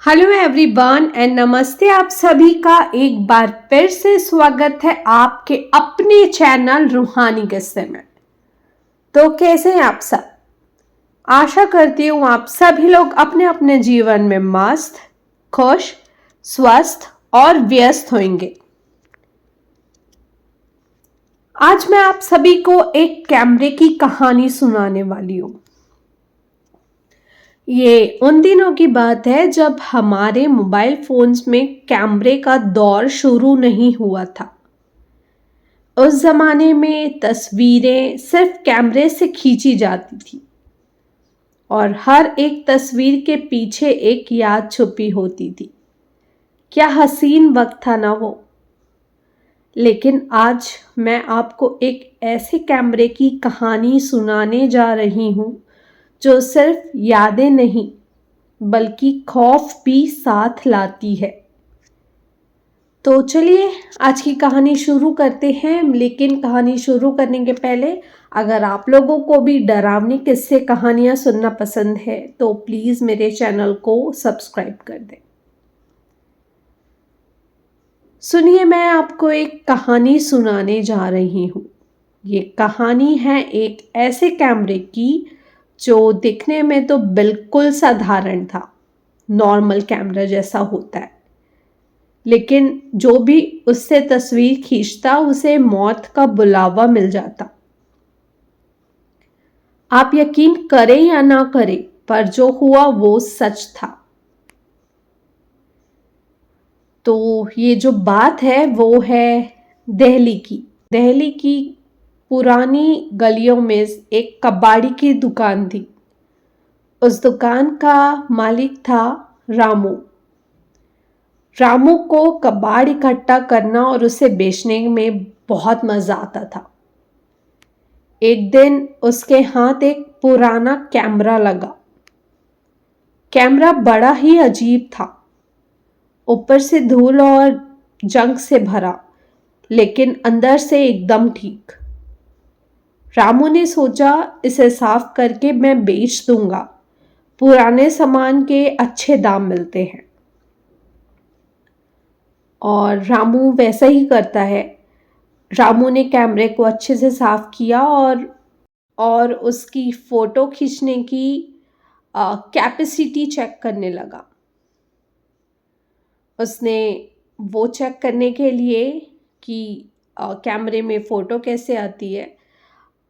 Hello everyone and नमस्ते। आप सभी का एक बार फिर से स्वागत है आपके अपने चैनल रूहानी किस्से में। तो कैसे हैं आप सब? आशा करती हूँ आप सभी लोग अपने अपने जीवन में मस्त, खुश, स्वस्थ और व्यस्त होंगे। आज मैं आप सभी को एक कैमरे की कहानी सुनाने वाली हूँ। ये उन दिनों की बात है जब हमारे मोबाइल फोन्स में कैमरे का दौर शुरू नहीं हुआ था। उस जमाने में तस्वीरें सिर्फ कैमरे से खींची जाती थी और हर एक तस्वीर के पीछे एक याद छुपी होती थी। क्या हसीन वक्त था ना वो। लेकिन आज मैं आपको एक ऐसे कैमरे की कहानी सुनाने जा रही हूँ जो सिर्फ यादें नहीं बल्कि खौफ भी साथ लाती है। तो चलिए आज की कहानी शुरू करते हैं। लेकिन कहानी शुरू करने के पहले अगर आप लोगों को भी डरावनी किस्से कहानियां सुनना पसंद है तो प्लीज़ मेरे चैनल को सब्सक्राइब कर दें। सुनिए, मैं आपको एक कहानी सुनाने जा रही हूँ। ये कहानी है एक ऐसे कैमरे की जो दिखने में तो बिल्कुल साधारण था, नॉर्मल कैमरा जैसा होता है, लेकिन जो भी उससे तस्वीर खींचता उसे मौत का बुलावा मिल जाता। आप यकीन करें या ना करें, पर जो हुआ वो सच था। तो ये जो बात है वो है दिल्ली की। दिल्ली की पुरानी गलियों में एक कबाड़ी की दुकान थी। उस दुकान का मालिक था रामू। रामू को कबाड़ इकट्ठा करना और उसे बेचने में बहुत मजा आता था। एक दिन उसके हाथ एक पुराना कैमरा लगा। कैमरा बड़ा ही अजीब था, ऊपर से धूल और जंग से भरा, लेकिन अंदर से एकदम ठीक। रामू ने सोचा इसे साफ करके मैं बेच दूंगा, पुराने सामान के अच्छे दाम मिलते हैं। और रामू वैसा ही करता है। रामू ने कैमरे को अच्छे से साफ किया और उसकी फ़ोटो खींचने की कैपेसिटी चेक करने लगा। उसने वो चेक करने के लिए कि कैमरे में फ़ोटो कैसे आती है,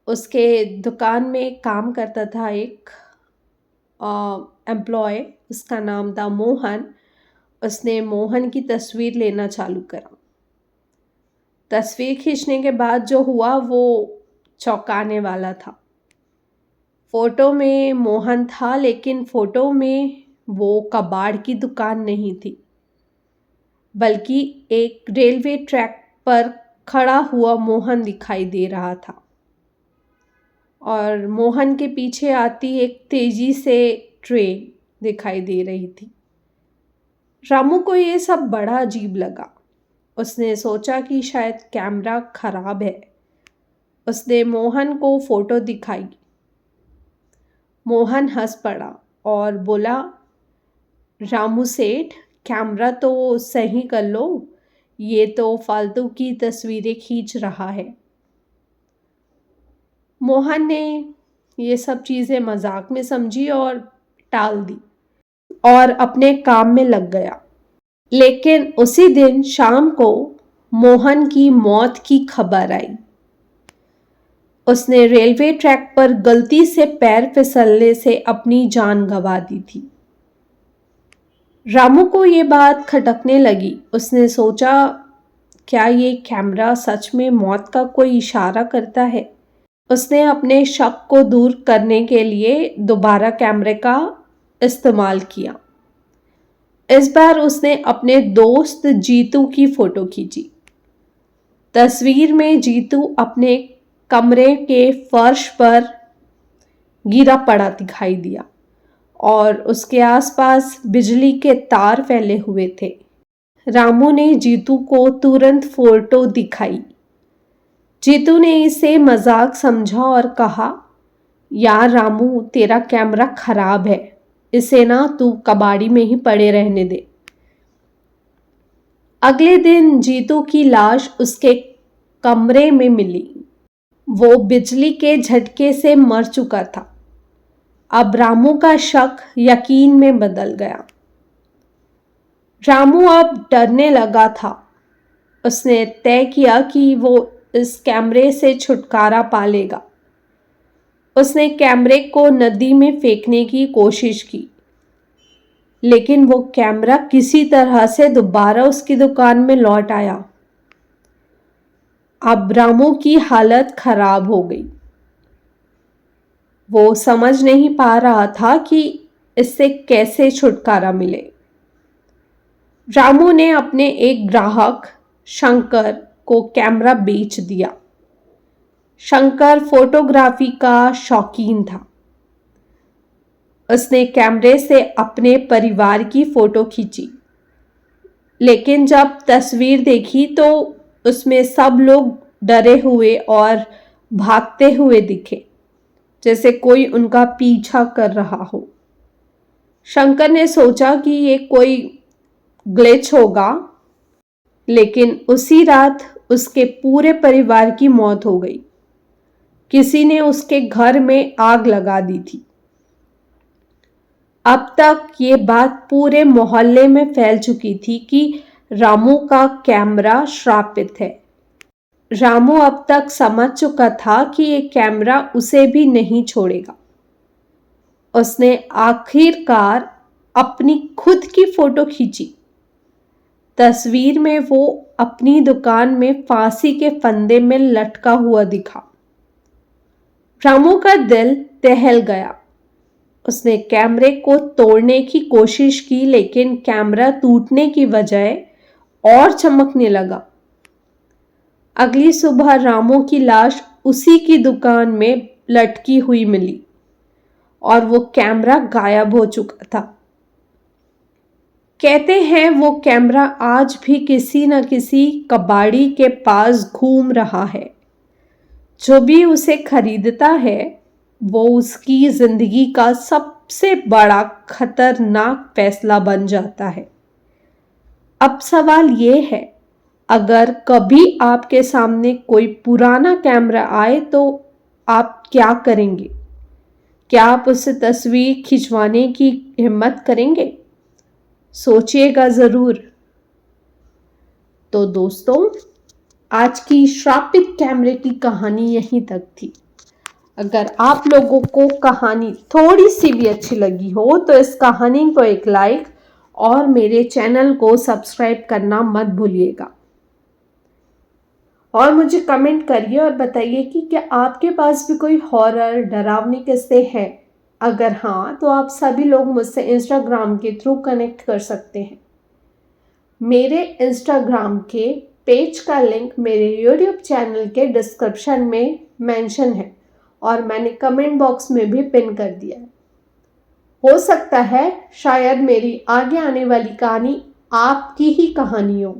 उसके दुकान में काम करता था एक एम्प्लॉय, उसका नाम था मोहन। उसने मोहन की तस्वीर लेना चालू करा। तस्वीर खींचने के बाद जो हुआ वो चौंकाने वाला था। फ़ोटो में मोहन था, लेकिन फ़ोटो में वो कबाड़ की दुकान नहीं थी, बल्कि एक रेलवे ट्रैक पर खड़ा हुआ मोहन दिखाई दे रहा था। और मोहन के पीछे आती एक तेजी से ट्रेन दिखाई दे रही थी। रामू को ये सब बड़ा अजीब लगा। उसने सोचा कि शायद कैमरा खराब है। उसने मोहन को फ़ोटो दिखाई। मोहन हंस पड़ा और बोला, रामू सेठ, कैमरा तो सही कर लो, ये तो फालतू की तस्वीरें खींच रहा है। मोहन ने ये सब चीज़ें मजाक में समझी और टाल दी और अपने काम में लग गया। लेकिन उसी दिन शाम को मोहन की मौत की खबर आई। उसने रेलवे ट्रैक पर गलती से पैर फिसलने से अपनी जान गंवा दी थी। रामू को ये बात खटकने लगी। उसने सोचा, क्या ये कैमरा सच में मौत का कोई इशारा करता है? उसने अपने शक को दूर करने के लिए दोबारा कैमरे का इस्तेमाल किया। इस बार उसने अपने दोस्त जीतू की फ़ोटो खींची। तस्वीर में जीतू अपने कमरे के फर्श पर गिरा पड़ा दिखाई दिया और उसके आसपास बिजली के तार फैले हुए थे। रामू ने जीतू को तुरंत फ़ोटो दिखाई। जीतू ने इसे मजाक समझा और कहा, यार रामू, तेरा कैमरा खराब है, इसे ना तू कबाड़ी में ही पड़े रहने दे। अगले दिन जीतू की लाश उसके कमरे में मिली। वो बिजली के झटके से मर चुका था। अब रामू का शक यकीन में बदल गया। रामू अब डरने लगा था। उसने तय किया कि वो इस कैमरे से छुटकारा पा लेगा। उसने कैमरे को नदी में फेंकने की कोशिश की, लेकिन वो कैमरा किसी तरह से दोबारा उसकी दुकान में लौट आया। अब रामू की हालत खराब हो गई। वो समझ नहीं पा रहा था कि इससे कैसे छुटकारा मिले। रामू ने अपने एक ग्राहक शंकर को कैमरा बेच दिया। शंकर फोटोग्राफी का शौकीन था। उसने कैमरे से अपने परिवार की फोटो खींची, लेकिन जब तस्वीर देखी तो उसमें सब लोग डरे हुए और भागते हुए दिखे, जैसे कोई उनका पीछा कर रहा हो। शंकर ने सोचा कि ये कोई ग्लिच होगा, लेकिन उसी रात उसके पूरे परिवार की मौत हो गई। किसी ने उसके घर में आग लगा दी थी। अब तक ये बात पूरे मोहल्ले में फैल चुकी थी कि रामू का कैमरा श्रापित है। रामू अब तक समझ चुका था कि ये कैमरा उसे भी नहीं छोड़ेगा। उसने आखिरकार अपनी खुद की फोटो खींची। तस्वीर में वो अपनी दुकान में फांसी के फंदे में लटका हुआ दिखा। रामू का दिल दहल गया। उसने कैमरे को तोड़ने की कोशिश की, लेकिन कैमरा टूटने की बजाय और चमकने लगा। अगली सुबह रामू की लाश उसी की दुकान में लटकी हुई मिली और वो कैमरा गायब हो चुका था। कहते हैं वो कैमरा आज भी किसी न किसी कबाड़ी के पास घूम रहा है। जो भी उसे खरीदता है वो उसकी जिंदगी का सबसे बड़ा खतरनाक फैसला बन जाता है। अब सवाल ये है, अगर कभी आपके सामने कोई पुराना कैमरा आए तो आप क्या करेंगे? क्या आप उससे तस्वीर खिंचवाने की हिम्मत करेंगे? सोचिएगा जरूर। तो दोस्तों, आज की श्रापित कैमरे की कहानी यहीं तक थी। अगर आप लोगों को कहानी थोड़ी सी भी अच्छी लगी हो तो इस कहानी को एक लाइक और मेरे चैनल को सब्सक्राइब करना मत भूलिएगा। और मुझे कमेंट करिए और बताइए कि क्या आपके पास भी कोई हॉरर डरावनी किस्से हैं। अगर हाँ, तो आप सभी लोग मुझसे इंस्टाग्राम के थ्रू कनेक्ट कर सकते हैं। मेरे इंस्टाग्राम के पेज का लिंक मेरे यूट्यूब चैनल के डिस्क्रिप्शन में मेंशन है और मैंने कमेंट बॉक्स में भी पिन कर दिया है। हो सकता है शायद मेरी आगे आने वाली कहानी आपकी ही कहानी हो।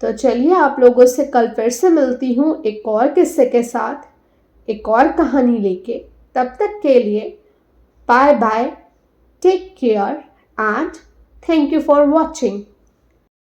तो चलिए, आप लोगों से कल फिर से मिलती हूँ एक और किस्से के साथ, एक और कहानी लेके। तब तक के लिए bye bye, take care and thank you for watching.